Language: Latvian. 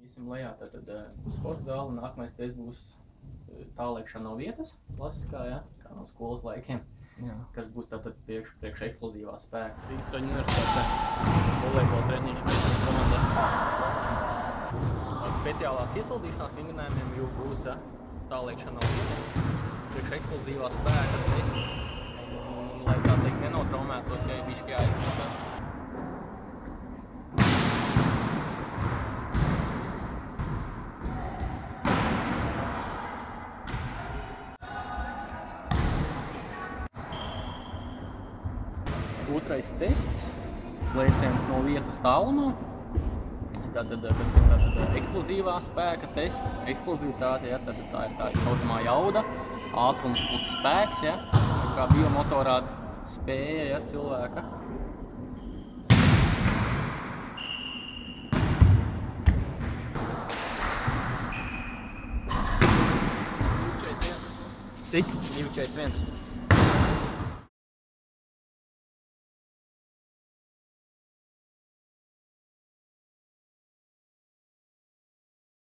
Iesim lejā, tātad sporta zāle, nākamais tests būs tālēkšana no vietas, klasiskā, ja, kā no skolas laikiem, kas būs tātad priekš eksplozīvā spēka. Rīgas Raņu universitāte volejbola treniņš meiteņu komandā. Ar speciālās iesildīšanās vingrinājumiem jau būs tālēkšana no vietas, priekš eksplozīvā spēka tests, lai tā teikt nenotraumētos, ja ir bišķi jāizsildās. Otrais tests, lēciens no vietas tālumā. Tātad, tas ir eksplozīvā spēka tests, eksplozivitāte, ja, tātad tā ir tā saucamā jauda, ātrums plus spēks, ja, kā biomotorā spēja, ja, cilvēka. Cik? 2,41.